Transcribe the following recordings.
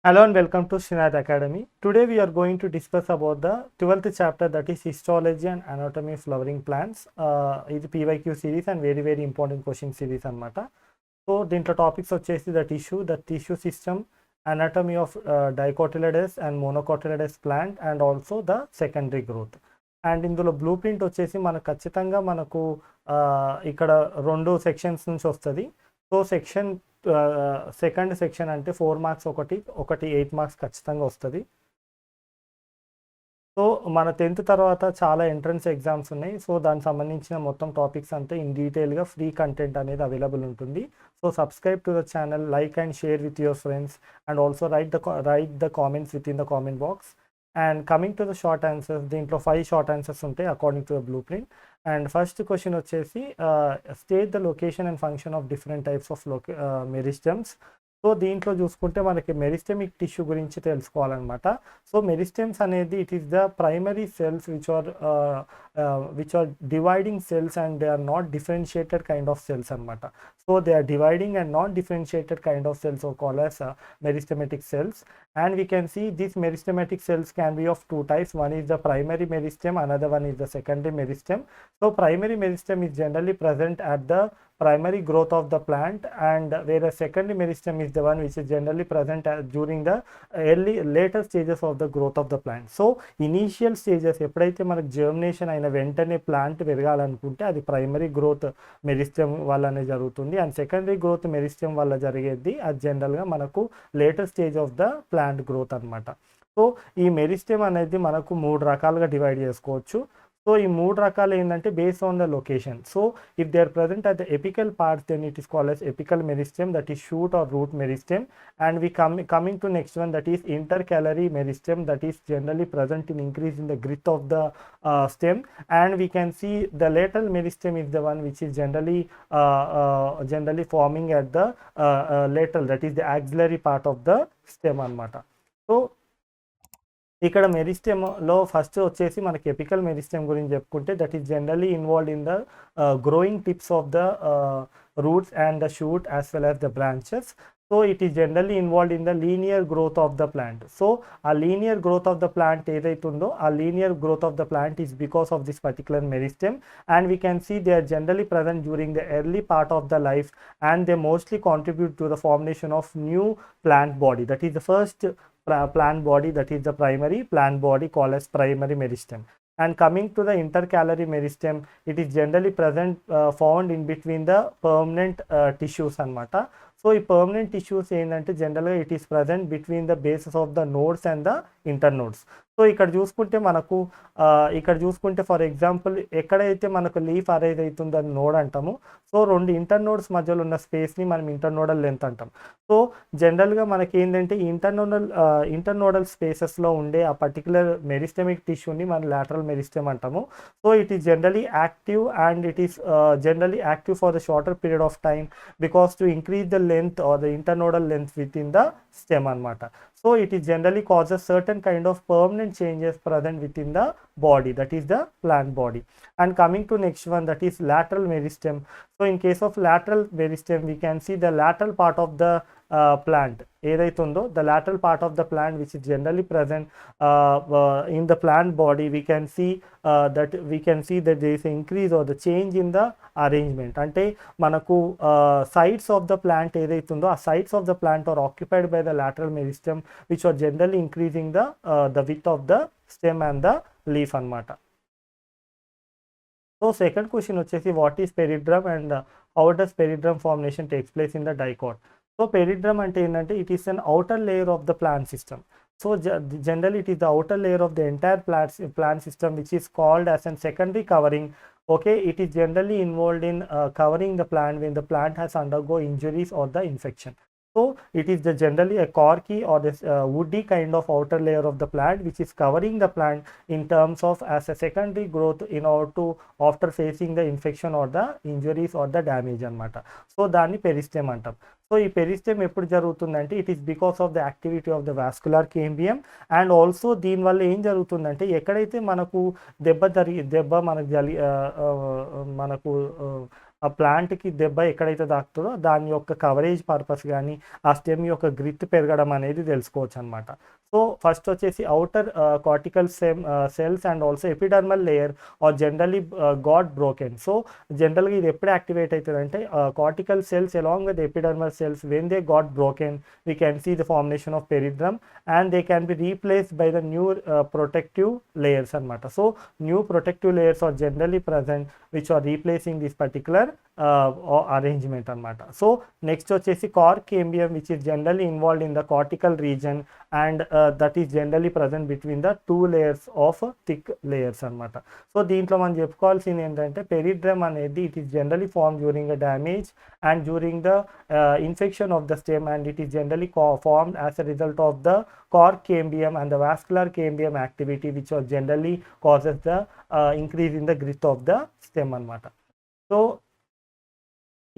Hello and welcome to Sreenath Academy. Today we are going to discuss about the 12th chapter, that is Histology and Anatomy of Flowering Plants. This PYQ series and very important question series annamata. So దీంట్లో topics వచ్చేసి the tissue system, anatomy of dicotyledons and monocotyledons plant, and also the secondary growth. And ఇందులో blue print వచ్చేసి మనకు ఖచ్చితంగా మనకు ఇక్కడ 2 sections నుంచి వస్తుంది. సో సెకండ్ సెక్షన్ అంటే 4 మార్క్స్ ఒకటి 8 మార్క్స్ ఖచ్చితంగా వస్తుంది. సో మన 10th తర్వాత చాలా ఎంట్రన్స్ ఎగ్జామ్స్ ఉన్నాయి. సో దానికి సంబంధించిన మొత్తం టాపిక్స్ అంతా ఇన్ డీటెయిల్గా ఫ్రీ కంటెంట్ అనేది అవైలబుల్ ఉంటుంది. So subscribe to the channel, like and share with your friends, and also right the comments with in the comment box. And coming to the short answers, దీంట్లో 5 short answers ఉంటాయి according to the blueprint. And first question వచ్చేసి state the location and function of different types of meristems. So దీంట్లో చూసుకుంటే మనకి మెరిస్టెమిక్ tissue గురించి తెలుసుకోవాలన్నమాట. So meristems అనేది it is the primary cells which are dividing cells and they are not differentiated kind of cells అనమాట. So they are dividing and not differentiated kind of cells are called as meristematic cells. And we can see these meristematic cells can be of 2 types. One is the primary meristem, another one is the secondary meristem. So primary meristem is generally present at the primary growth of the plant, and whereas secondary meristem is the one which is generally present during the later stages of the growth of the plant. So initial stages ఎప్పుడైతే మనకు germination అయిన వెంటనే plant పెరగాలనుకుంటే అది primary growth meristem వల్లనే జరుగుతుంది. And secondary growth meristem వల్ల జరిగేది అది జనరల్గా మనకు later stage of the plant growth అనమాట. సో ఈ మెరిస్టెమ్ అనేది మనకు 3 రకాలుగా డివైడ్ చేసుకోవచ్చు. సో ఈ 3 రకాలు ఏంటంటే based on the location. So if they are present at the apical parts, then it is called as apical meristem, that is shoot or root meristem. And we coming to next one, that is intercalary meristem, that is generally present in increase in the girth of the stem. And we can see the lateral meristem is the one which is generally forming at the lateral, that is the axillary part of the stem అనమాట. So ఇక్కడ మెరిస్టెమ్లో first వచ్చేసి మనకి apical meristem గురించి చెప్పుకుంటే that is generally involved in the growing tips of the roots and the shoot as well as the branches. So it is generally involved in the linear growth of the plant. So a linear growth of the plant ఏదైతుందో ఆ linear growth of the plant is because of this particular meristem, and we can see they are generally present during the early part of the life, and they mostly contribute to the formation of new plant body. That is the first plant body, that is the primary plant body called as primary meristem. And coming to the intercalary meristem, it is generally present found in between the permanent tissues అనమాట. So ఈ permanent tissues ఏంటంటే జనరల్గా it is present between the bases of the nodes and the internodes. So ఇక్కడ చూసుకుంటే for example ఎక్కడైతే మనకు leaf arise అవుతుందో అది నోడ్ అంటాము. సో 2 ఇంటర్నోడ్స్ మధ్యలో ఉన్న స్పేస్ని మనం ఇంటర్నోడల్ లెంత్ అంటాం. సో జనరల్గా మనకి ఏంటంటే ఇంటర్నోడల్ స్పేసెస్లో ఉండే ఆ పర్టికులర్ మెరిస్టెమిక్ టిష్యూని మనం లాటరల్ మెరిస్టెమ్ అంటాము. So it is generally active, and it is generally active for the shorter period of time because to increase the length or the internodal length within the stem anamata. So it is generally causes certain kind of permanent changes present within the body, that is the plant body. And coming to next one, that is lateral meristem. So in case of lateral meristem, we can see the lateral part of the plant ఏదైతుందో the lateral part of the plant which is generally present in the plant body. We can see that there is an increase or the change in the arrangement. అంటే మనకు sides of the plant ఏదైతుందో ఆ sides of the plant are occupied by the lateral meristem, which are generally increasing the width of the stem and the leaf అనమాట. So second question వచ్చేసి what is periderm and how does periderm formation takes place in the dicot. So periderm అంటే ఏంటంటే it is an outer layer of the plant system. So generally it is the outer layer of the entire plant system which is called as a secondary covering. Okay, it is generally involved in covering the plant when the plant has undergo injuries or the infection. So it is generally a corky or this woody kind of outer layer of the plant which is covering the plant in terms of as a secondary growth in order to after facing the infection or the injuries or the damage anamata. So దాన్ని పెరిస్టెమ్ అంటాం. So ఈ పెరిస్టెమ్ ఎప్పుడు జరుగుతుందంటే it is because of the activity of the vascular cambium. And also దీనివల్ల ఏం జరుగుతుందంటే ఎక్కడైతే మనకు దెబ్బ మనకు ఆ ప్లాంట్కి దెబ్బ ఎక్కడైతే తాకుతుందో దాని యొక్క కవరేజ్ పర్పస్ కానీ ఆ స్టెమ్ యొక్క గ్రిత్ పెరగడం అనేది తెలుసుకోవచ్చు అనమాట. సో ఫస్ట్ వచ్చేసి outer cortical cells and also epidermal layer are generally got broken. So జనరల్గా ఇది ఎప్పుడు యాక్టివేట్ అవుతుంది అంటే cortical cells along with epidermal cells when they got broken we can see the formation of periderm and they can be replaced by the new protective layers అనమాట. So new protective layers are generally present which are replacing this particular arrangement అనమాట. So next వచ్చేసి cork cambium which is generally involved in the cortical region and that is generally present between the two layers of thick layers అనమాట. So దీంట్లో మనం చెప్పుకోవాల్సింది ఏంటంటే పెరిడ్రమ్ అనేది it is generally formed during a damage and during the infection of the stem and it is generally formed as a result of the cork cambium and the vascular cambium activity which are generally causes the increase in the growth of the stem అనమాట. So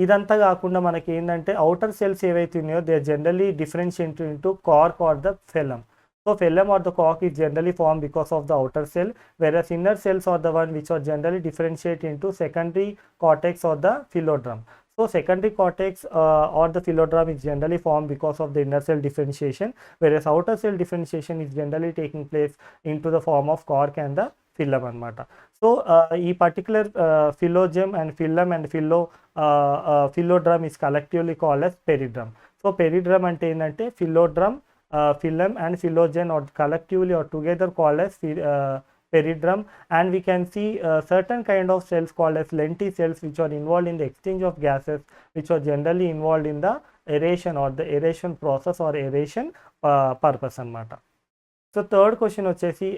ఇదంతా కాకుండా మనకి ఏంటంటే outer cells ఏవైతే ఉన్నాయో they generally differentiate into cork or the phellem. So phellem or the cork is generally formed because of the outer cell, whereas inner cells are the one which are generally differentiate into secondary cortex or the phylodrome. So secondary cortex or the phylodrome is generally formed because of the inner cell differentiation, whereas outer cell differentiation is generally taking place into the form of cork and the phylum అనమాట. So ఈ particular phylogem and phylum and phylodrome is collectively called as peridrome. So peridrome అంటే ఏంటంటే phylodrome, phylum and phylogeny or collectively or together called as peridrome, and we can see certain kind of cells called as lenticels which are involved in the exchange of gases which are generally involved in the aeration or the aeration process or aeration purpose అనమాట. So third question వచ్చేసి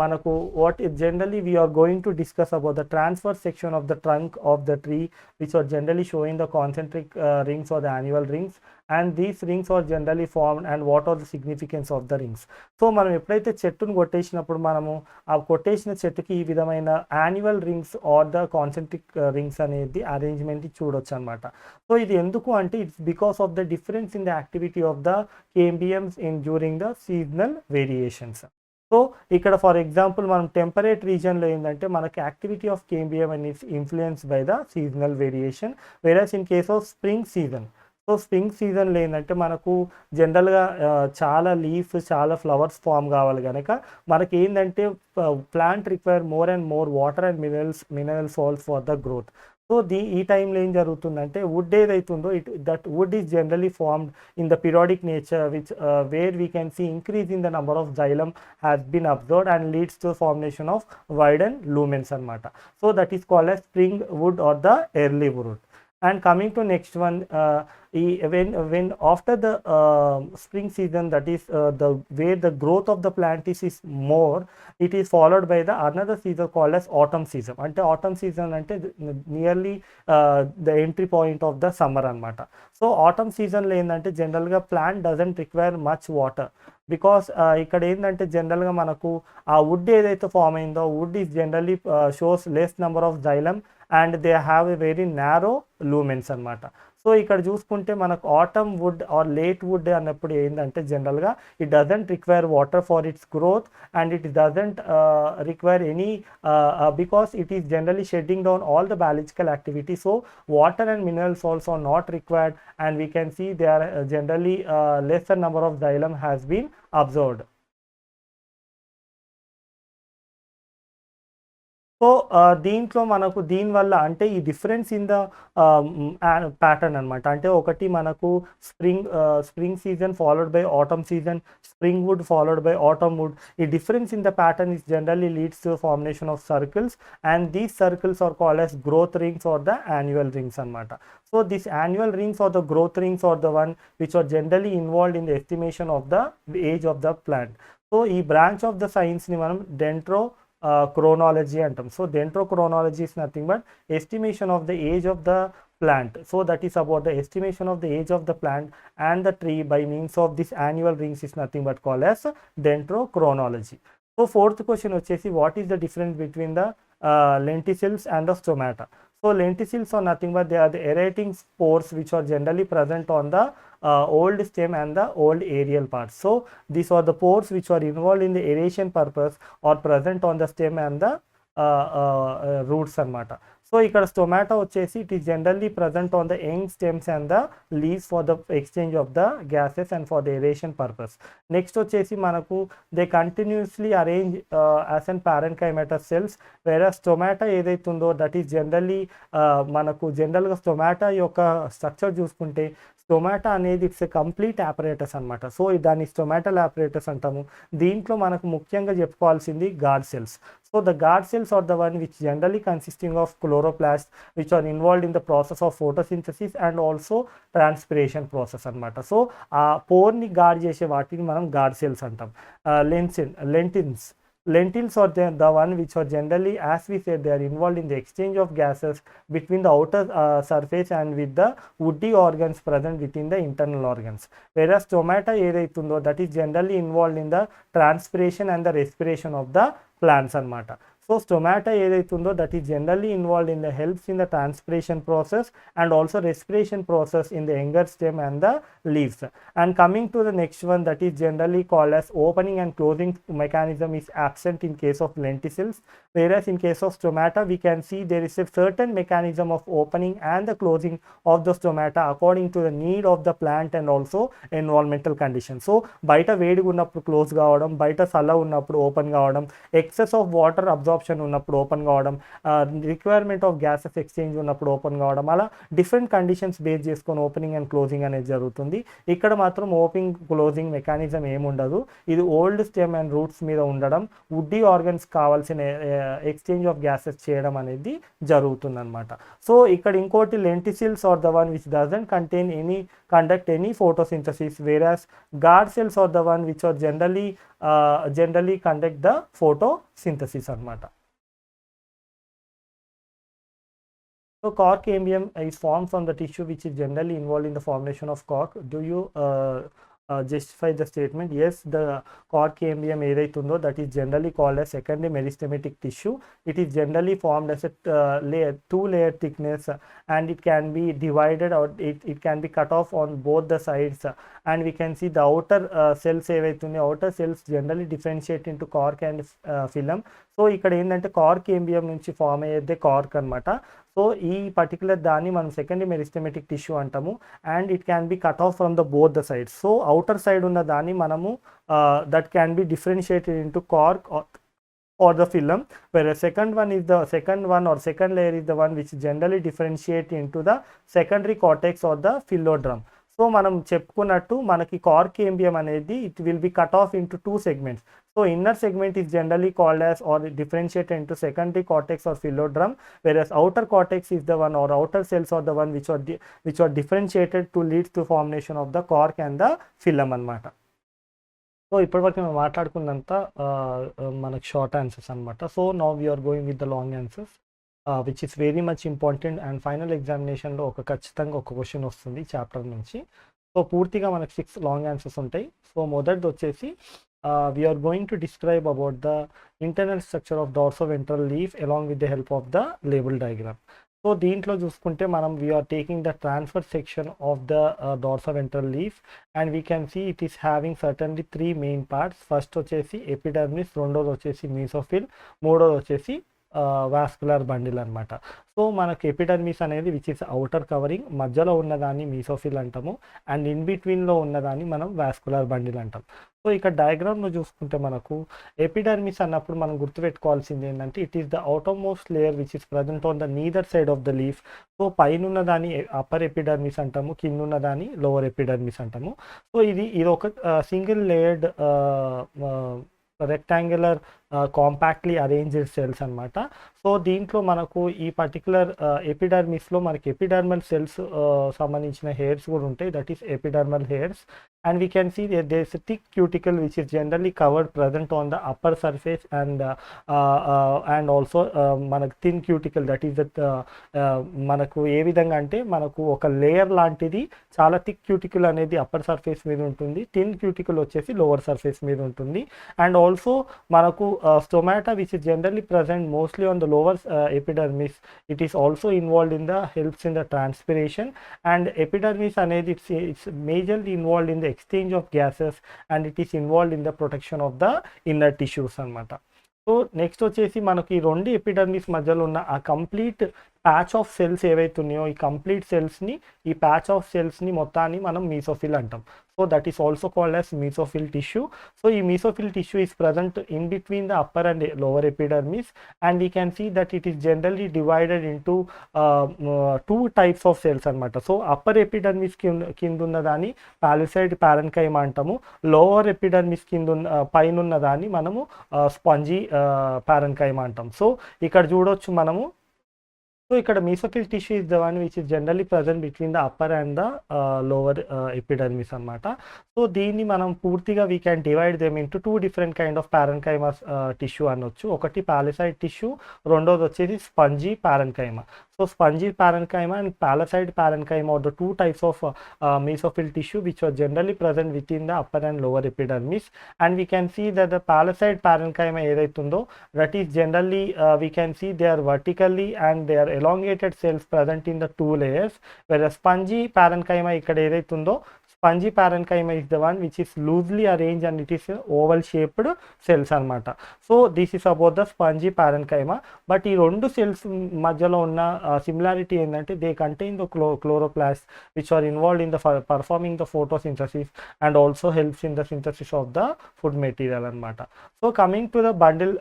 మనకు what is generally we are going to discuss about the transverse section of the trunk of the tree which are generally showing the concentric rings or the annual rings, and these rings are generally formed and what are the significance of the rings. So మనం ఎప్పుడైతే చెట్టును కొట్టేసినప్పుడు మనము ఆ కొట్టేసిన చెట్టుకి ఈ విధమైన annual rings are the concentric rings అనేది అరేంజ్మెంట్ చూడొచ్చు అనమాట. సో ఇది ఎందుకు అంటే it's because of the difference in the activity of the cambiums in during the seasonal variations. So ఇక్కడ ఫర్ ఎగ్జాంపుల్ మనం టెంపరేట్ రీజన్లో ఏంటంటే మనకి activity of cambium and its influence by the seasonal variation, versus in case of spring season. So spring సీజన్లో ఏంటంటే మనకు జనరల్గా చాలా లీవ్స్ చాలా ఫ్లవర్స్ ఫామ్ కావాలి కనుక మనకి ఏంటంటే plant require more and more water and mineral salts for the growth. So ఈ టైంలో ఏం జరుగుతుందంటే వుడ్ ఏదైతుందో that wood is generally formed in the periodic nature which where we can see increase in the number of xylem has been observed and leads to formation of wide and lumens అనమాట. So that is called as spring wood or the early wood. And coming to next one, when after the spring season, that is the where the growth of the plant is more, it is followed by the another season called as autumn season. Ante autumn season ante nearly the entry point of the summer anamata. So autumn season lo endante general ga plant doesn't require much water because ఇక్కడ ఏంటంటే జనరల్గా మనకు ఆ would ఏదైతే form అయిందో wood is generally shows less number of xylem and they have a very narrow lumens అనమాట. So ఇక్కడ చూసుకుంటే మనకు autumn wood or late wood అన్నప్పుడు ఏంటంటే జనరల్గా it doesn't require water for its growth and it doesn't require any because it is generally shedding down all the biological activity. So water and mineral salts are not required and we can see they are generally lesser number of xylem has been observed. So దీంట్లో మనకు దీనివల్ల అంటే ఈ difference in the pattern అనమాట. అంటే ఒకటి మనకు spring season followed by autumn season, spring wood followed by autumn wood. ఈ difference in the pattern is generally leads to formation of circles and these circles are called as growth rings are the annual rings అనమాట. So this annual rings are the growth rings are the one which are generally involved in the estimation of the age of the plant. So ఈ branch of the సైన్స్ని మనం chronology antam. So dendrochronology is nothing but estimation of the age of the plant. So that is about the estimation of the age of the plant and the tree by means of this annual rings is nothing but called as dendrochronology. So fourth question వచ్చేసి what is the difference between the lenticels and the stomata. So lenticels are nothing but they are the aerating spores which are generally present on the old stem and the old aerial parts. So these are the pores which are involved in the aeration purpose or present on the stem and the roots అనమాట. So ఇక్కడ stomata వచ్చేసి it is generally present on the young stems and the leaves for the exchange of the gases and for the aeration purpose. Next వచ్చేసి మనకు they continuously arrange as an parenchymatous cells, వేరే stomata ఏదైతే ఉందో that is generally మనకు జనరల్గా stomata యొక్క structure చూసుకుంటే stomata అనేది ఇట్స్ ఎ కంప్లీట్ ఆపరేటస్ అనమాట. సో దాన్ని స్టొమాటల్ ఆపరేటస్ అంటాము. దీంట్లో మనకు ముఖ్యంగా చెప్పుకోవాల్సింది guard cells. So the guard cells are the one which generally consisting of chloroplasts which are involved in the process of photosynthesis and also transpiration process అనమాట. So ఆ పోర్ని gourd చేసే వాటిని మనం గార్డ్ సెల్స్ అంటాం. Lentils are the one which are generally, as we said, they are involved in the exchange of gases between the outer surface and with the woody organs present within the internal organs. Whereas stomata ఏదైతుందో that is generally involved in the transpiration and the respiration of the plants అన్నమాట. So stomata ఏదైతుందో that is generally involved in the helps in the transpiration process and also respiration process in the younger stem and the leaves. And coming to the next one that is generally called as opening and closing mechanism is absent in case of lenticels, whereas in case of stomata we can see there is a certain mechanism of opening and the closing of the stomata according to the need of the plant and also environmental conditions. So బయట వేడిగా ఉన్నప్పుడు close కావడం, బయట చల్ల ఉన్నప్పుడు open కావడం, excess of water absorption ఉన్నప్పుడు open కావడం, రిక్వైర్మెంట్ ఆఫ్ గ్యాసెస్ ఎక్స్చేంజ్ ఉన్నప్పుడు ఓపెన్ కావడం, అలా డిఫరెంట్ కండిషన్స్ బేస్ చేసుకొని ఓపెనింగ్ అండ్ క్లోజింగ్ అనేది జరుగుతుంది. ఇక్కడ మాత్రం ఓపెనింగ్ క్లోజింగ్ మెకానిజం ఏముండదు. ఇది ఓల్డ్ స్టెమ్ అండ్ రూట్స్ మీద ఉండడం, వుడ్డీ ఆర్గన్స్ కావాల్సిన ఎక్స్చేంజ్ ఆఫ్ గ్యాసెస్ చేయడం అనేది జరుగుతుంది అనమాట. సో ఇక్కడ ఇంకోటి lenticels are the one which doesn't contain conduct any photosynthesis, whereas guard cells are the one which are generally conduct the photosynthesis అనమాట. So cork cambium is formed from the tissue which is generally involved in the formation of cork. Do you justify the statement? Yes, the cork cambium ఏదైతుందో that is generally called as secondary meristematic tissue. It is generally formed as a two-layer thickness and it can be divided or it can be cut off on both the sides, and we can see the outer cells ఏవైతుందో outer cells generally differentiate into cork and phylum. So ఇక్కడ ఏంటంటే cork cambium నుంచి form అయ్యేదే cork అనమాట. So ఈ particular దాన్ని మనం secondary మెరిస్టెమెటిక్ tissue అంటాము and it can be cut off from the both the sides. So outer side ఉన్న దాన్ని మనము that can B differentiated into cork or the phylum, whereas second layer is the one which generally differentiate into the secondary cortex or the phylodrum. So మనం చెప్పుకున్నట్టు మనకి cork cambium అనేది it will be cut off into two segments. So inner segment is generally called as or differentiated into secondary cortex or phylodrum, whereas outer cortex is the one or outer cells are the one which are differentiated to lead to formation of the cork and the phylum అన్నమాట. So ఇప్పటివరకు మేము మాట్లాడుకున్నంత మనకు short answers అనమాట. So now we are going with the long answers which is very much important and final ఎగ్జామినేషన్లో ఖచ్చితంగా ఒక question వస్తుంది చాప్టర్ నుంచి. సో పూర్తిగా మనకు 6 లాంగ్ ఆన్సర్స్ ఉంటాయి. సో మొదటిది వచ్చేసి we are going to describe about the internal structure of dorsoventral leaf along with the help of the label diagram. So దీంట్లో చూసుకుంటే మనం we are taking the transfer section of the dorsoventral leaf and we can see it is having certainly 3 main parts. First వచ్చేసి epidermis, రెండోది వచ్చేసి mesophyll, మూడోది వచ్చేసి vascular bundle అనమాట. So మనకు ఎపిడర్మిస్ అనేది విచ్ ఇస్ అవుటర్ కవరింగ్, మధ్యలో ఉన్నదాన్ని మీసోఫిల్ అంటాము అండ్ ఇన్ బిట్వీన్లో ఉన్నదాన్ని మనం వాస్కులర్ బండిల్ అంటాం. సో ఇక్కడ డయాగ్రామ్లో చూసుకుంటే మనకు ఎపిడర్మిస్ అన్నప్పుడు మనం గుర్తుపెట్టుకోవాల్సింది ఏంటంటే it is the outer most layer which is present on the neither side of the leaf. So పైన ఉన్నదాన్ని అప్పర్ ఎపిడర్మిస్ అంటాము, కింద ఉన్నదాన్ని లోవర్ ఎపిడర్మిస్ అంటాము. సో ఇది ఒక single layered rectangular compactly arranged cells అనమాట. సో దీంట్లో మనకు ఈ పర్టికులర్ ఎపిడర్మిస్లో మనకి ఎపిడర్మల్ సెల్స్ సంబంధించిన హెయిర్స్ కూడా ఉంటాయి, that is epidermal hairs. And we can see there is thick cuticle which is generally covered present on the upper surface and also మనకు thin cuticle that is మనకు ఏ విధంగా అంటే మనకు ఒక లేయర్ లాంటిది చాలా థిక్ క్యూటికల్ అనేది అప్పర్ సర్ఫేస్ మీద ఉంటుంది, థిన్ క్యూటికల్ వచ్చేసి లోవర్ సర్ఫేస్ మీద ఉంటుంది. అండ్ ఆల్సో మనకు stomata which is generally present mostly on the lower epidermis, it is also involved in the helps in the transpiration, and epidermis అనేది it's majorly involved in the exchange of gases and it is involved in the protection of the inner tissues అన్నమాట. So next వచ్చేసి మనకి ఈ రెండు epidermis మధ్యలో ఉన్న ఆ complete patch of cells ఏవైతే ఉన్నాయో ఈ కంప్లీట్ సెల్స్ని, ఈ ప్యాచ్ ఆఫ్ సెల్స్ని మొత్తాన్ని మనం మీసోఫిల్ అంటాం. So that is also called as mesophyll tissue. So ఈ mesophyll tissue is present in between the upper and lower epidermis, and we can see that it is generally divided into two types of cells అనమాట. So upper epidermis కింద ఉన్న దాన్ని palisade పారెన్కైమా అంటాము. Lower epidermis కింద పైన ఉన్న దాన్ని మనము స్పాంజీ పారెన్కైమా అంటాం. సో ఇక్కడ చూడొచ్చు మనము. సో ఇక్కడ mesophyll tissue is the one which is generally present between the upper and the lower epidermis అనమాట. సో దీన్ని మనం పూర్తిగా we can divide them into two different kind of parenchyma tissue అనొచ్చు. ఒకటి పాలిసైడ్ టిష్యూ, రెండోది వచ్చేసి spongy parenchyma. So spongy parenchyma and palisade parenchyma are the two types of mesophil tissue which are generally present within the upper and lower epidermis. And we can see that the palisade parenchyma ఏదైతుందో that is generally we can see they are vertically and they are elongated cells present in the two layers, whereas spongy parenchyma ఇక్కడ ఏదైతుందో spongy parenchyma is the one which is loosely arranged and it is oval shaped cells అనమాట. So this is about the spongy parenchyma. But ఈ రెండు cells మధ్యలో ఉన్న similarity ఏంటంటే they contain the chloroplasts which are involved in the performing the photosynthesis and also helps in the synthesis of the food material అనమాట. So coming to the bundle,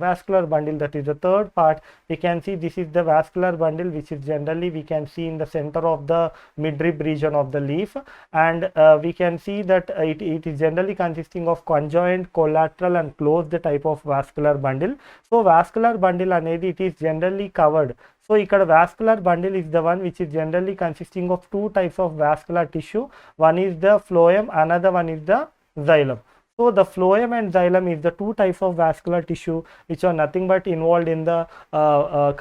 vascular bundle, that is the third part. We can see this is the vascular bundle which is generally we can see in the center of the midrib region of the leaf, and we can see that it is generally consisting of conjoined, collateral and closed type of vascular bundle. So vascular bundle అనేది it is generally covered. So ఇక్కడ vascular bundle is the one which is generally consisting of two types of vascular tissue. One is the phloem, another one is the xylem. So the phloem and xylem is the two types of vascular tissue which are nothing but involved in the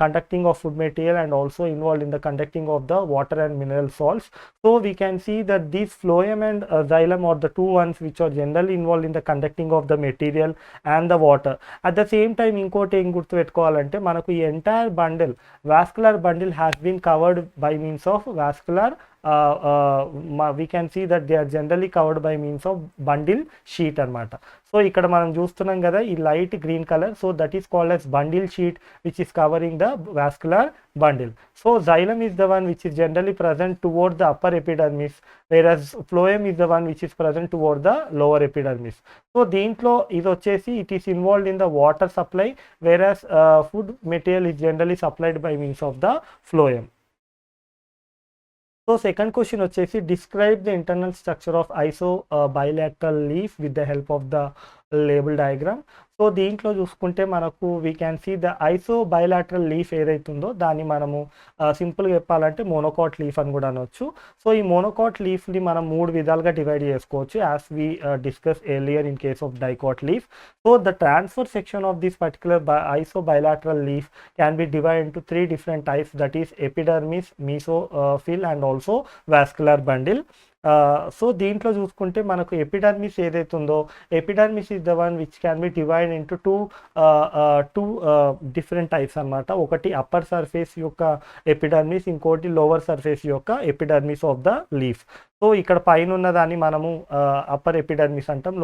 conducting of food material and also involved in the conducting of the water and mineral salts. So we can see that these phloem and xylem are the two ones which are generally involved in the conducting of the material and the water. At the same time ఇంకోటి ఏం గుర్తుపెట్టుకోవాలంటే మనకు ఈ entire bundle vascular bundle has been covered by means of vascular we can see that they are generally covered by means of bundle sheet అనమాట. So ఇక్కడ మనం చూస్తున్నాం కదా ఈ light green colour, so that is called as bundle sheet which is covering the vascular bundle. So xylem is the one which is generally present toward the upper epidermis, whereas phloem is the one which is present toward the lower epidermis. So దీంట్లో ఇది వచ్చేసి it is involved in the water supply, whereas food material is generally supplied by means of the phloem. So second question వచ్చేసి describe the internal structure of isobilateral leaf with the help of the label diagram. So దీంట్లో చూసుకుంటే మనకు we can see the isobilateral leaf ఏదైతుందో దాన్ని మనము సింపుల్గా చెప్పాలంటే monocot leaf అని కూడా అనొచ్చు. సో ఈ మోనోకాట్ లీఫ్ని మనం మూడు విధాలుగా డివైడ్ చేసుకోవచ్చు as we discuss earlier in case of dicot leaf. So the transfer section of this particular isobilateral leaf can be divide into three different types, that is epidermis, mesophyll and also vascular bundle. So దీంట్లో చూసుకుంటే మనకు epidermis ఏదైతుందో epidermis is the one which can be divide into two different types అనమాట. ఒకటి upper surface యొక్క epidermis, ఇంకోటి lower surface యొక్క epidermis of the leaf. So ఇక్కడ పైన ఉన్నదాన్ని మనము అప్పర్ ఎపిడర్మిస్ అంటాం,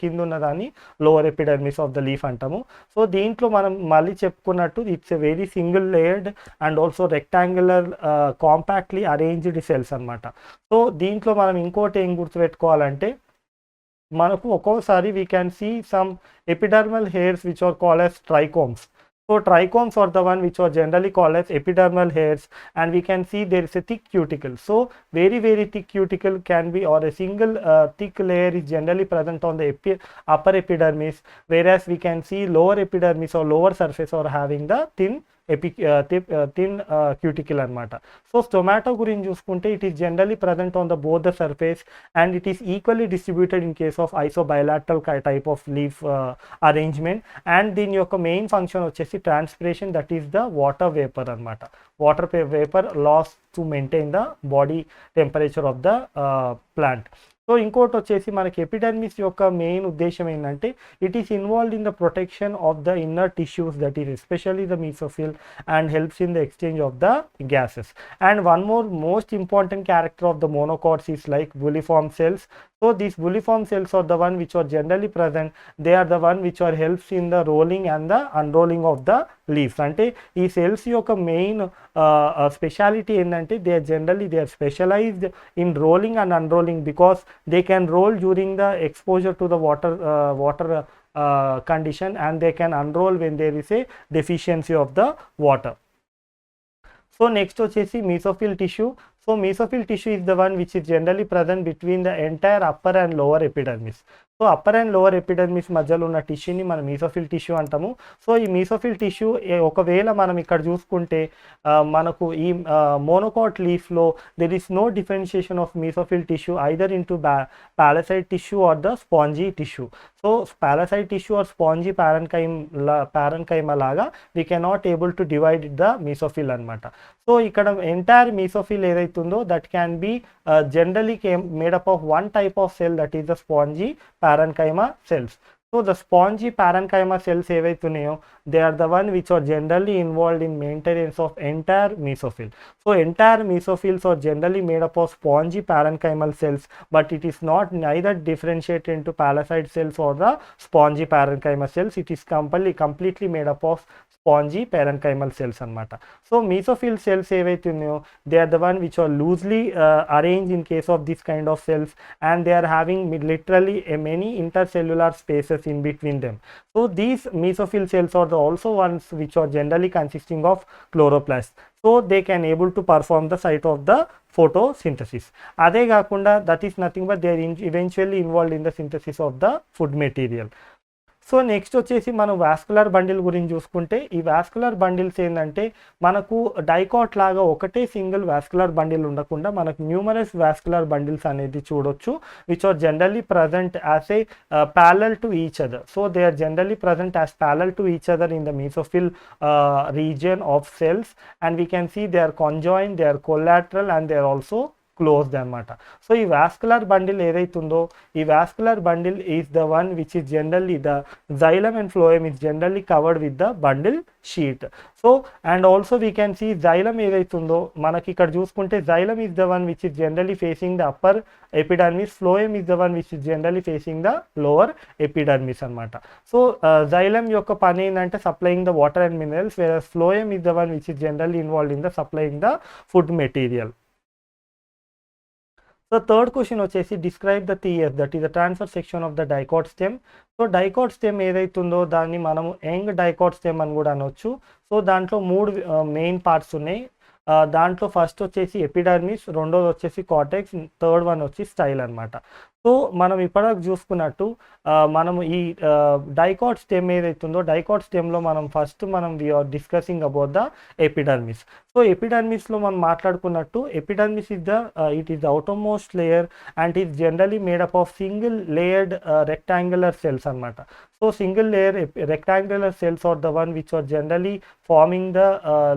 కింద ఉన్నదాన్ని lower epidermis of the leaf అంటాము. సో దీంట్లో మనం మళ్ళీ చెప్పుకున్నట్టు it's a very single layered and also rectangular compactly arranged cells అనమాట. సో దీంట్లో మనం ఇంకోటి ఏం గుర్తుపెట్టుకోవాలంటే మనకు ఒక్కోసారి we can see some epidermal hairs which are called as trichomes. So trichomes are the one which are generally called as epidermal hairs, and we can see there is a thick cuticle. So very thick cuticle can be, or a single thick layer is generally present on the upper epidermis, whereas we can see lower epidermis or lower surface are having the thin cuticle అనమాట. So stomata గురించి చూసుకుంటే it is generally present on the both the surface and it is equally distributed in case of isobilateral type of leaf arrangement. And దీని యొక్క main function వచ్చేసి transpiration, that is the water vapour అనమాట. Water vapour loss to maintain the body temperature of the plant. So ఇంకోటి వచ్చేసి మనకి epidermis యొక్క main ఉద్దేశం ఏంటంటే it is involved in the protection of the inner tissues, that is especially the mesophyll, and helps in the exchange of the gases. And one most important character of the monocots is like bulliform cells. So these bulliform cells are the one which are generally present. They are the one which are helps in the rolling and the unrolling of the leaves. అంటే ఈ cells యొక్క main speciality ఏంటంటే they are specialized in rolling and unrolling because they can roll during the exposure to the water condition, and they can unroll when there is a deficiency of the water. So next వచ్చేసి mesophil tissue. So mesophil tissue is the one which is generally present between the entire upper and lower epidermis. So upper and lower epidermis మధ్యలో ఉన్న టిష్యూని మనం mesophyll tissue అంటాము. So ఈ mesophyll tissue ఒకవేళ మనం ఇక్కడ చూసుకుంటే మనకు ఈ మోనోకాట్ లీఫ్లో there is no differentiation of mesophyll tissue either into palisade tissue or the spongy tissue. So palisade tissue or spongy parenchyma లాగా we cannot able to divide the mesophyll అనమాట. So ఇక్కడ ఎంటైర్ మీసోఫిల్ ఏదైతుందో that can be generally made up of one type of cell, that is the spongy parenchyma cells. So the spongy parenchyma cells ఏవైతున్నాయో they are the one which are generally involved in maintenance of entire mesophil. So entire mesophils are generally made up of spongy parenchymal cells, but it is not neither differentiated into palaceid cells or the spongy parenchyma cells. It is completely made up of spongy parenchymal cells అన్నమాట. So mesophil cells ఏవైతున్నాయో they are the one which are loosely arranged in case of this kind of cells, and they are having literally many intercellular spaces in between them. So these mesophil cells are the also ones which are generally consisting of chloroplasts. So they can able to perform the site of the photosynthesis. అదే కాకుండా that is nothing but they are eventually involved in the synthesis of the food material. So next వచ్చేసి మనం vascular bundle గురించి చూసుకుంటే ఈ vascular bundles ఏంటంటే మనకు dicot లాగా ఒకటే సింగిల్ వాస్కులర్ బండిల్ ఉండకుండా మనకు న్యూమరస్ వాస్కులర్ బండిల్స్ అనేది చూడొచ్చు, which are generally present as a parallel to each other. So they are generally present as parallel to each other in the mesophil region of cells, and we can see they are conjoined, they are collateral, and they are also closed అనమాట. So ఈ vascular bundle ఏదైతుందో ఈ vascular bundle is the one which is generally the xylem and phloem is generally covered with the bundle sheet. So and also we can see xylem ఏదైతుందో మనకి ఇక్కడ చూసుకుంటే xylem is the one which is generally facing the upper epidermis, phloem is the one which is generally facing the lower epidermis అనమాట. So xylem యొక్క పని ఏంటంటే supplying the water and minerals, whereas phloem is the one which is generally involved in the supplying the food material. So third question వచ్చేసి describe the TF, that is the transfer section of the dicot stem. So dicot stem ఏదైతుందో దాన్ని మనము young dicot stem అని కూడా అనొచ్చు. So దాంట్లో మూడు main parts ఉన్నాయి. దాంట్లో ఫస్ట్ వచ్చేసి ఎపిడర్మిస్, రెండోది వచ్చేసి కార్టెక్స్, థర్డ్ వన్ వచ్చి స్టైల్ అనమాట. సో మనం ఇప్పటివరకు చూసుకున్నట్టు మనము ఈ డైకాట్ స్టెమ్ ఏదైతుందో డైకాట్ స్టెమ్లో మనం first we are discussing about the epidermis. So ఎపిడర్మిస్లో మనం మాట్లాడుకున్నట్టు epidermis is the it is the outermost layer and is generally made up of single layered rectangular cells అనమాట. So single layer rectangular cells are the one which are generally forming the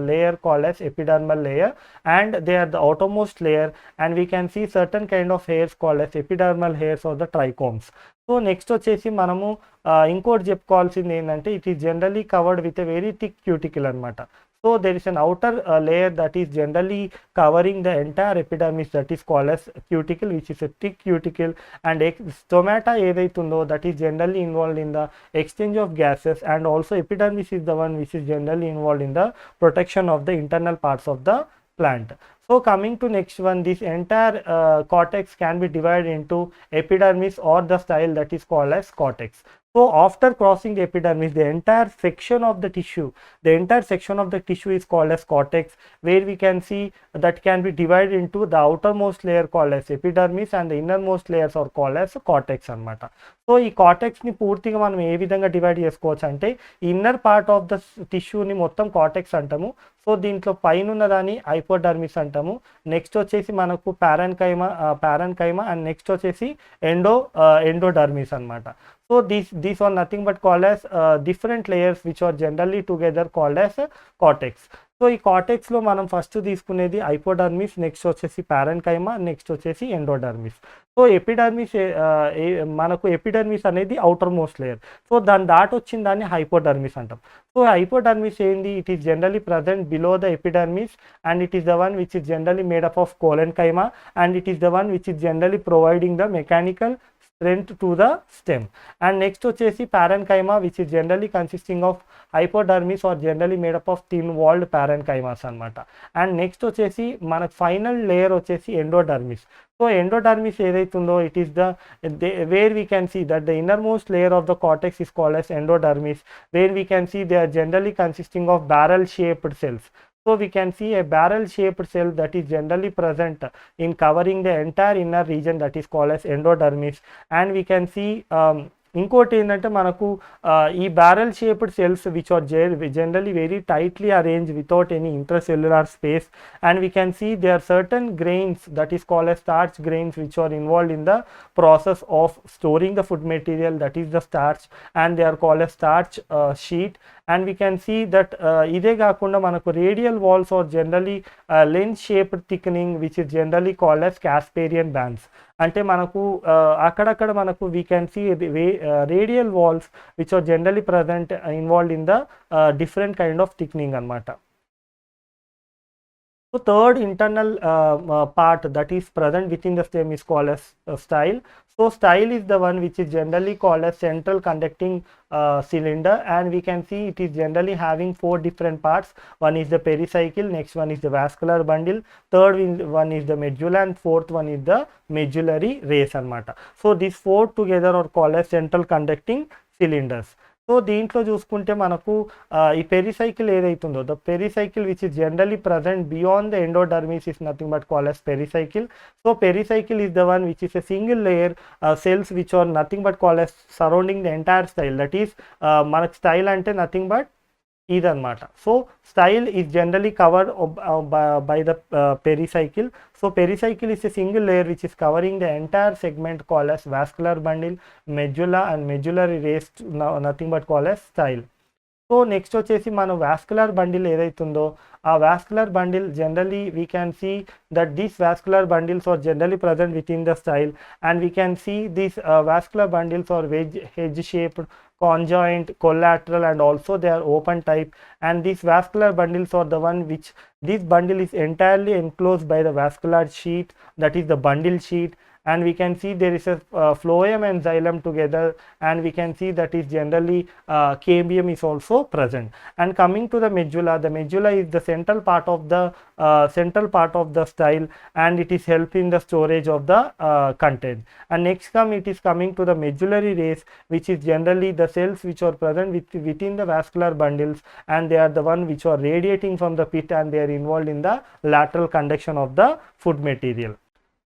layer called as epidermal layer, and they are the outermost layer, and we can see certain kind of hairs called as epidermal hairs or the trichomes. So next వచ్చేసి మనము ఇంకోటి చెప్పుకోవాల్సింది ఏంటంటే it is generally covered with a very thick cuticle అనమాట. So there is an outer layer that is generally covering the entire epidermis, that is called as cuticle, which is a thick cuticle, and stomata ఏదైతుందో that is generally involved in the exchange of gases, and also epidermis is the one which is generally involved in the protection of the internal parts of the plant. So coming to next one, this entire cortex can be divided into epidermis or the style that is called as cortex. So after crossing the epidermis, the entire section of the tissue is called as cortex, where we can see that can be divided into the outermost layer called as epidermis and the innermost layers are called as cortex అనమాట. So ఈ కార్టెక్స్ని పూర్తిగా మనం ఏ విధంగా divide చేసుకోవచ్చు అంటే inner part of the టిష్యూని మొత్తం cortex అంటాము. So దీంట్లో పైన ఉన్నదాన్ని హైపోడర్మిస్ అంటాము. నెక్స్ట్ వచ్చేసి మనకు పారెన్కైమా అండ్ నెక్స్ట్ వచ్చేసి ఎండోడర్మిస్ అనమాట. So these are nothing but called as different layers which are generally together called as cortex. So ఈ కార్టెక్స్లో మనం ఫస్ట్ తీసుకునేది హైపోడర్మిస్, నెక్స్ట్ వచ్చేసి పారెన్కైమా, నెక్స్ట్ వచ్చేసి ఎండోడర్మిస్. సో ఎపిడర్మిస్ మనకు ఎపిడర్మిస్ అనేది ఔటర్ మోస్ట్ లేయర్. సో దాన్ని దాటొచ్చిన దాన్ని హైపోడర్మిస్ అంటాం. సో హైపోడర్మిస్ ఏంది? It is generally present below the epidermis and it is the one which is generally made up of collenchyma and it is the one which is generally providing the mechanical strength to the stem. And next వచ్చేసి parenchyma which is generally consisting of hypodermis or generally made up of thin walled parenchymas అనమాట. And next వచ్చేసి మనకు final layer వచ్చేసి endodermis. So endodermis ఏదైతుందో it is the where we can see that the innermost layer of the cortex is called as endodermis, where we can see they are generally consisting of barrel shaped cells. So we can see a barrel shaped cell that is generally present in covering the entire inner region that is called as endodermis. And we can see ఇంకోటి ఏంటంటే మనకు ఈ barrel shaped cells which are generally very tightly arrange without any intracellular space and we can see they are certain grains that is called as starch grains which are involved in the process of storing the food material, that is the starch, and they are called as starch sheet. And we can see that ఇదే కాకుండా మనకు radial walls are generally lens shaped thickening which is generally called as Casparian bands. అంటే మనకు అక్కడక్కడ మనకు we can see radial walls which are generally present involved in the different kind of thickening అనమాట. So third internal part that is present within the stem is called as style. So style is the one which is generally called as central conducting cylinder, and we can see it is generally having 4 different parts. One is the pericycle, next one is the vascular bundle, third one is the medulla, and fourth one is the medullary race anamata. So these 4 together are called as central conducting cylinders. So దీంట్లో చూసుకుంటే మనకు ఈ pericycle ఏదైతుందో the pericycle which is generally present beyond the endodermis is nothing but called as pericycle. So pericycle is the one which is a single layer cells which are nothing but called as surrounding the entire style, that is మనకు style అంటే nothing but ఇదన్నమాట. So style is generally covered by the pericycle. So pericycle is a single layer which is covering the entire segment called as vascular bundle, medulla and medullary race, nothing but called as style. So next వచ్చేసి మనం vascular bundle ఏదైతుందో ఆ vascular bundle generally we can see that these vascular bundles are generally present with in the style and we can see these vascular bundles are hedge shaped, conjoint, collateral, and also they are open type. And these vascular bundles are the one which this bundle is entirely enclosed by the vascular sheet, that is the bundle sheet. And we can see there is a phloem and xylem together, and we can see that is generally cambium is also present. And coming to the medulla is the central part of the style, and it is helping the storage of the content. And next it is coming to the medullary race, which is generally the cells which are present within the vascular bundles, and they are the one which are radiating from the pit, and they are involved in the lateral conduction of the food material.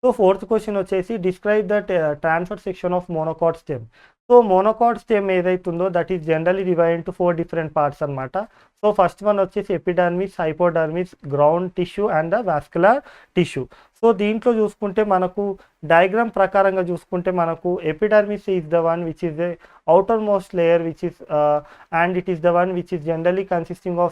So fourth question వచ్చేసి describe that transverse section of monocot stem. So monocot stem ఏదైతుందో that is generally divide into 4 different parts అనమాట. So first one వచ్చేసి epidermis, hypodermis, ground tissue and the vascular tissue. So దీంట్లో చూసుకుంటే మనకు diagram ప్రకారంగా చూసుకుంటే మనకు epidermis is the one which is the outer most layer which is and it is the one which is generally consisting of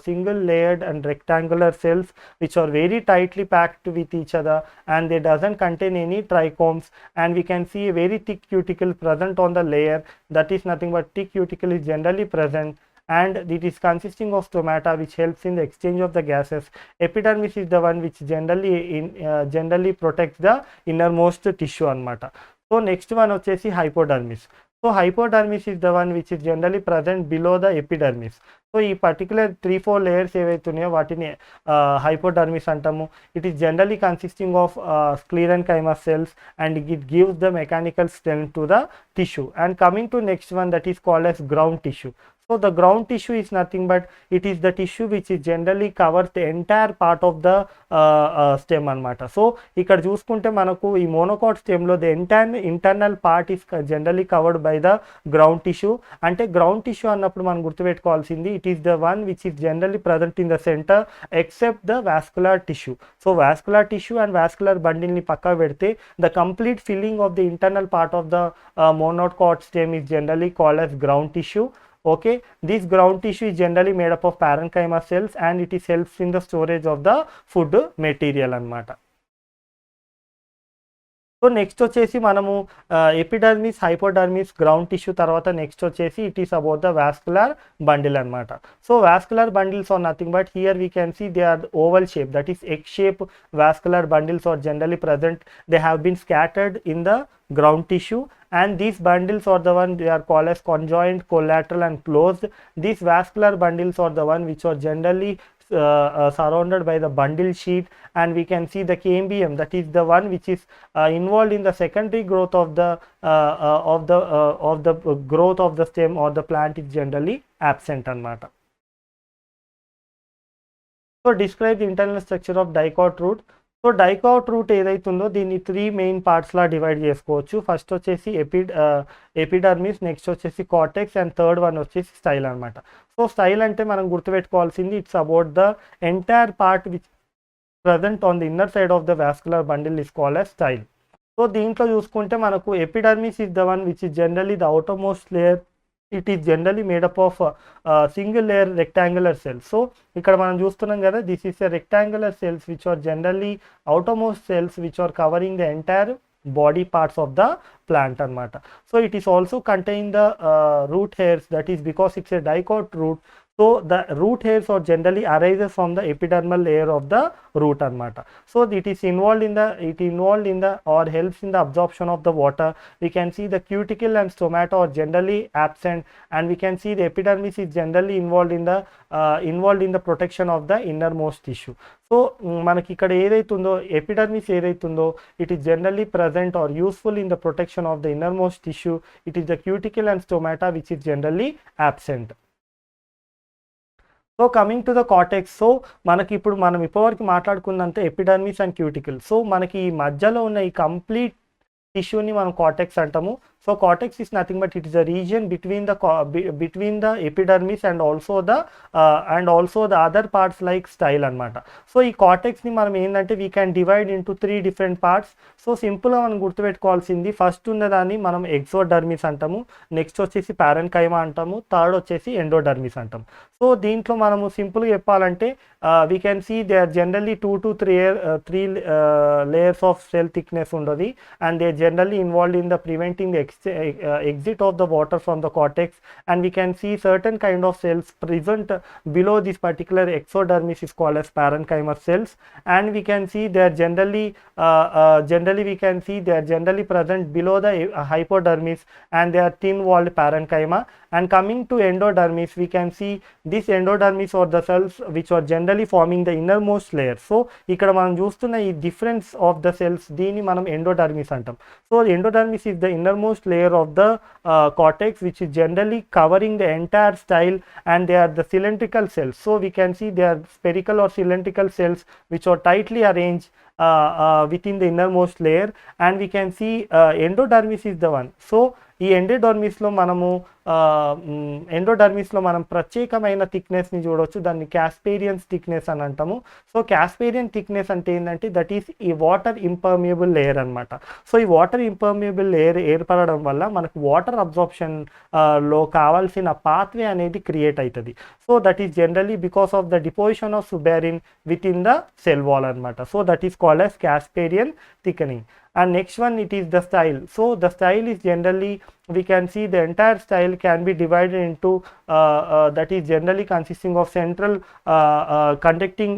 single layered and rectangular cells which are very tightly packed with each other, and they doesn't contain any trichomes. And we can see a very thick cuticle present on the layer, that is nothing but thick cuticle is generally present, and it is consisting of stomata which helps in the exchange of the gases. Epidermis is the one which generally protects the innermost tissue anamata. So next one వచ్చేసి hypodermis. So hypodermis is the one which is generally present below the epidermis. So ఈ particular 3-4 layers ఏవైతున్నాయో వాటిని hypodermis అంటాము. It is generally consisting of sclerenchyma cells, and it gives the mechanical strength to the tissue. And coming to next one, that is called as ground tissue. So the ground tissue is nothing but it is the tissue which is generally covers the entire part of the stem anamata. So ఇక్కడ చూసుకుంటే మనకు ఈ monocot stem లో the entire internal part is generally covered by the ground tissue. అంటే ground tissue అన్నప్పుడు మనం గుర్తుపెట్టుకోవాల్సింది it is the one which is generally present in the center except the vascular tissue. So vascular tissue and vascular bundle ని పక్క పెడితే the complete filling of the internal part of the monocot stem is generally called as ground tissue. Okay, this ground tissue is generally made up of parenchyma cells, and it is helps in the storage of the food material anamata. So next వచ్చేసి మనము epidermis, hypodermis, ground tissue తర్వాత next వచ్చేసి it is about the vascular bundle అనమాట. So vascular bundles are nothing but here we can see they are oval shape, that is egg shape vascular bundles are generally present. They have been scattered in the ground tissue, and these bundles are the one they are called as conjoined, collateral and closed. These vascular bundles are the one which are generally surrounded by the bundle sheet, and we can see the cambium, that is the one which is involved in the secondary growth of the growth of the stem or the plant is generally absent anamata. So describe the internal structure of dicot root. So dicot root ఏదైతుందో దీన్ని 3 main పార్ట్స్లా divide చేసుకోవచ్చు. First వచ్చేసి epidermis, next వచ్చేసి cortex, and third one వచ్చేసి style అనమాట. So style అంటే మనం గుర్తుపెట్టుకోవాల్సింది it's about the entire part which present on the inner side of the vascular bundle is called as style. So దీంట్లో చూసుకుంటే మనకు epidermis is the one which is generally the outer most layer. It is generally made up of single layer rectangular cells. So ఇక్కడ మనం చూస్తున్నాం కదా, this is a rectangular cells which are generally outermost cells which are covering the entire body parts of the plant anamata. So it is also contain the root hairs, that is because it's a dicot root. So the root hairs are generally arises from the epidermal layer of the root anamata. So it is involved in the or helps in the absorption of the water. We can see the cuticle and stomata are generally absent, and we can see the epidermis is generally involved in the protection of the innermost tissue. So మనకి ఇక్కడ ఏదైతుందో epidermis ఏదైతుందో it is generally present or useful in the protection of the innermost tissue. It is the cuticle and stomata which is generally absent. So coming to the cortex. So మనకి ఇప్పుడు మనం ఇప్పటివరకు మాట్లాడుకున్నంత epidermis and cuticle. So మనకి ఈ మధ్యలో ఉన్న ఈ కంప్లీట్ టిష్యూని మనం కార్టెక్స్ అంటాము. So cortex is nothing but it is a region between the epidermis and also the other parts like style అనమాట. సో ఈ కార్టెక్స్ని మనం ఏంటంటే we can divide into 3 different parts. So సింపుల్గా మనం గుర్తుపెట్టుకోవాల్సింది ఫస్ట్ ఉన్నదాన్ని మనం ఎక్సోడర్మిస్ అంటాము, నెక్స్ట్ వచ్చేసి పారెన్కైమా అంటాము, థర్డ్ వచ్చేసి ఎండోడర్మిస్ అంటాము. సో దీంట్లో మనము సింపుల్గా చెప్పాలంటే we can see they are generally 2 to 3 layers of cell thickness ఉండదు, and they are generally involved in the preventing the exit of the water from the cortex, and we can see certain kind of cells present below this particular exodermis is called as parenchyma cells, and we can see they are generally present below the hypodermis, and they are thin walled parenchyma. And coming to endodermis, we can see this endodermis or the cells which are generally forming the innermost layer. So ఇక్కడ మనం చూస్తున్న ఈ difference of the cells దీన్ని మనం endodermis అంటాం. So endodermis is the innermost layer of the cortex which is generally covering the entire style, and they are the cylindrical cells. So we can see they are spherical or cylindrical cells which are tightly arranged within the innermost layer, and we can see endodermis is the one. So ఈ ఎండోడర్మిస్లో మనం ప్రత్యేకమైన థిక్నెస్ని చూడవచ్చు, దాన్ని క్యాస్పేరియన్స్ thickness అని అంటాము. So క్యాస్పేరియన్ thickness అంటే ఏంటంటే that is ఈ వాటర్ ఇంపర్మియబుల్ లేయర్ అనమాట. సో ఈ వాటర్ ఇంపర్మియబుల్ లేయర్ ఏర్పడడం వల్ల మనకు వాటర్ అబ్జార్ప్షన్ లో కావాల్సిన పాత్వే అనేది క్రియేట్ అవుతుంది. So that is generally because of the deposition of suberin with in the cell wall అనమాట. So that is called as Casparian thickening. And next one, it is the style. So the style is generally, we can see the entire style can be divided into that is generally consisting of central conducting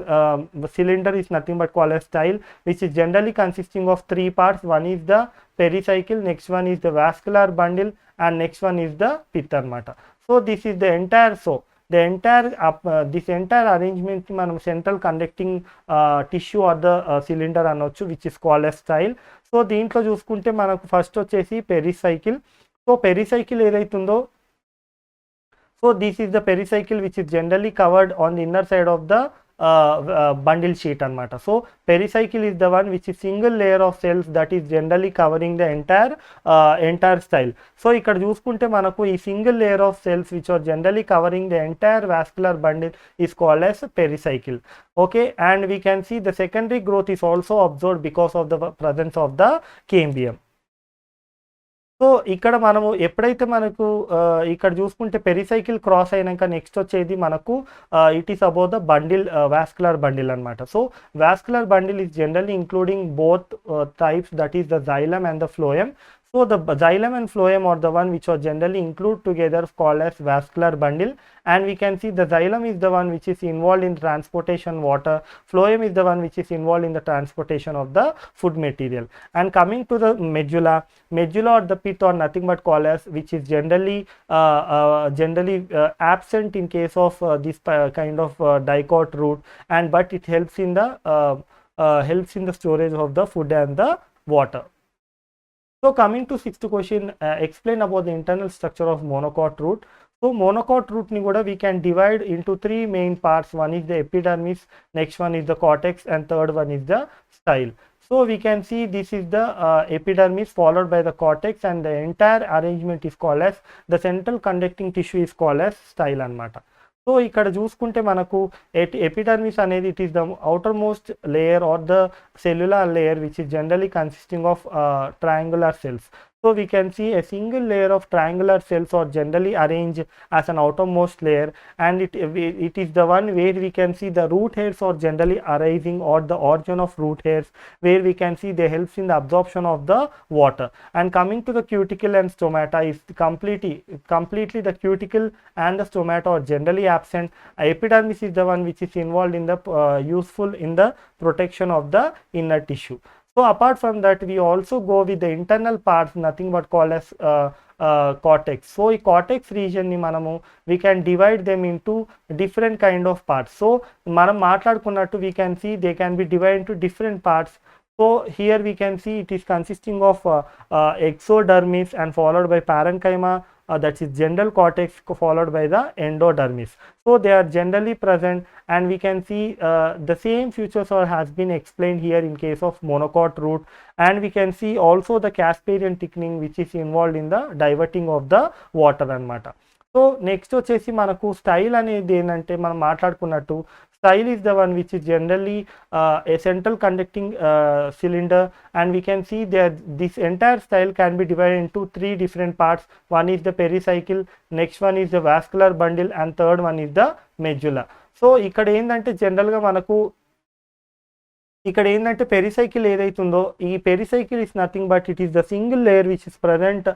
cylinder is nothing but called as style, which is generally consisting of 3 parts. One is the pericycle, next one is the vascular bundle, and next one is the pith anamata. So this is the entire this entire arrangement మనం central conducting tissue or the cylinder అనొచ్చు, which is called as stele. So దీంట్లో చూసుకుంటే మనకు first వచ్చేసి pericycle. So pericycle ఏదైతుందో, so this is the pericycle which is generally covered on the inner side of the bundle sheet అనమాట. So pericycle is the one which is single layer of cells that is generally covering the entire style. So ఇక్కడ చూసుకుంటే మనకు ఈ single layer of cells which are generally covering the entire vascular bundle is called as pericycle. Okay, and we can see the secondary growth is also observed because of the presence of the cambium. So ఇక్కడ మనము ఎప్పుడైతే మనకు ఇక్కడ చూసుకుంటే pericycle cross అయినాక next వచ్చేది మనకు it is about the bundle, vascular bundle అనమాట. So vascular bundle is generally including both types, that is the xylem and the phloem. So the xylem and phloem are the one which are generally included together called as vascular bundle, and we can see the xylem is the one which is involved in transportation water, phloem is the one which is involved in the transportation of the food material. And coming to the medulla, medulla or the pith or nothing but called as, which is generally absent in case of this kind of dicot root, and but it helps in the storage of the food and the water. So coming to sixth question, explain about the internal structure of monocot root. So monocot root ni kuda we can divide into three main parts. One is the epidermis, next one is the cortex, and third one is the style. So we can see this is the epidermis followed by the cortex, and the entire arrangement is called as, the central conducting tissue is called as style anamata. So ఇక్కడ చూసుకుంటే మనకు epidermis అనేది it is the outer most layer or the cellular layer which is generally consisting of triangular cells. So we can see a single layer of triangular cells are generally arranged as an outermost layer, and it is the one where we can see the root hairs are generally arising, or the origin of root hairs, where we can see they helps in the absorption of the water. And coming to the cuticle and stomata, is completely the cuticle and the stomata are generally absent. Epidermis is the one which is involved in the useful in the protection of the inner tissue. So apart from that, we also go with the internal parts, nothing but called as cortex. So ఈ cortex region ని మనము we can divide them into different kind of parts. So మనం మాట్లాడుకున్నట్టు we can see they can be divided into different parts. So here we can see it is consisting of exodermis and followed by parenchyma, that is general cortex, followed by the endodermis. So they are generally present, and we can see the same features has been explained here in case of monocot root, and we can see also the Casparian thickening which is involved in the diverting of the water anamata. So next వచ్చేసి మనకు style అనేది ఏంటంటే మనం మాట్లాడుకున్నట్టు style is the one which is generally a central conducting cylinder, and we can see that this entire style can be divided into three different parts. One is the pericycle, next one is the vascular bundle, and third one is the medulla. So ఇక్కడ ఏంటంటే జనరల్గా మనకు ఇక్కడ ఏంటంటే pericycle ఏదైతుందో, ఈ pericycle is nothing but it is the single layer which is present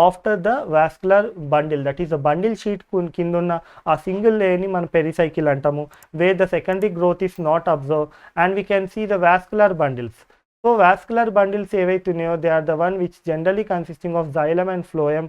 after the vascular bundle, that is the bundle sheath కింద ఉన్న ఆ సింగిల్ లేయర్ని మనం పెరిసైకిల్ అంటాము, where the secondary growth is not observe, and we can see the vascular bundles. So vascular bundles ఏవైతున్నాయో they are the one which generally consisting of xylem and phloem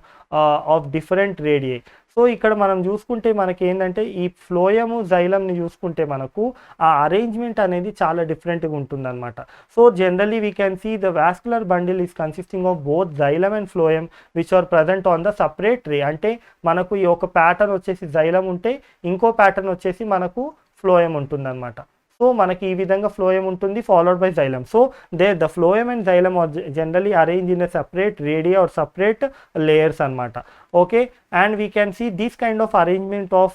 of different radii. So ఇక్కడ మనం చూసుకుంటే మనకి ఏంటంటే ఈ ఫ్లోయము xylemని చూసుకుంటే మనకు ఆ అరేంజ్మెంట్ అనేది చాలా డిఫరెంట్గా ఉంటుందన్నమాట. So generally we can see the vascular bundle is consisting of both xylem and phloem which are present on the separate ray. అంటే మనకు ఈ ఒక ప్యాటర్న్ వచ్చేసి xylem ఉంటే ఇంకో ప్యాటర్న్ వచ్చేసి మనకు phloem ఉంటుందన్నమాట. సో మనకి ఈ విధంగా phloem ఉంటుంది followed by xylem. So the phloem and xylem are generally arranged in a separate radii or separate layers అనమాట. Okay, and we can see this kind of arrangement of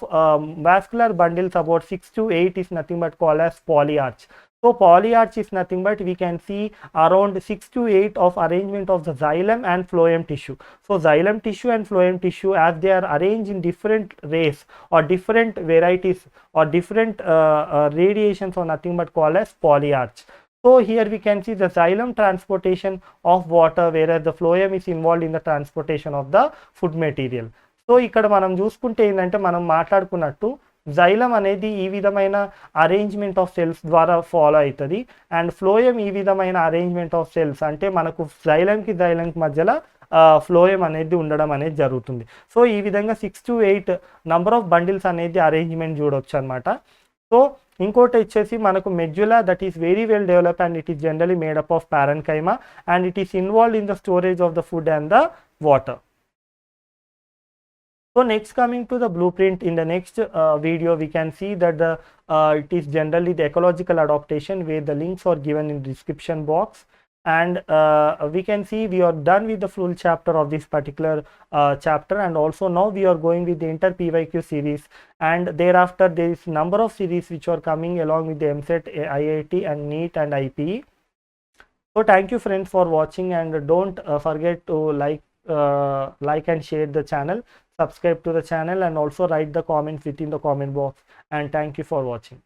vascular bundles about 6 to 8 is nothing but called as polyarch. So polyarch is nothing but we can see around 6 to 8 of arrangement of the xylem and phloem tissue. So xylem tissue and phloem tissue, as they are arranged in different rays or different varieties or different radiations, or nothing but called as polyarch. So here we can see the xylem transportation of water, whereas the phloem is involved in the transportation of the food material. So ఇక్కడ మనం చూసుకుంటే ఏంటంటే మనం మాట్లాడుకున్నట్టు xylem అనేది ఈ విధమైన arrangement of cells ద్వారా follow అవుతుంది, అండ్ phloem ఈ విధమైన అరేంజ్మెంట్ ఆఫ్ సెల్స్, అంటే మనకు xylemకి మధ్యలో phloem అనేది ఉండడం అనేది జరుగుతుంది. సో ఈ విధంగా 6 to 8 నంబర్ ఆఫ్ బండిల్స్ అనేది అరేంజ్మెంట్ చూడొచ్చు అనమాట. సో ఇంకోటి వచ్చేసి మనకు medulla, that is very well develop and it is generally made up of parenchyma, and it is involved in the storage of the food and the water. So next, coming to the blueprint, in the next video we can see that it is generally the ecological adaptation, where the links are given in the description box, and we can see we are done with the full chapter of this particular chapter, and also now we are going with the Inter PYQ series, and thereafter there is number of series which are coming along with the MSET, IIT and NEET and IPE. So thank you friends for watching, and don't forget to like, like and share the channel, subscribe to the channel, and also write the comments within the comment box. And thank you for watching.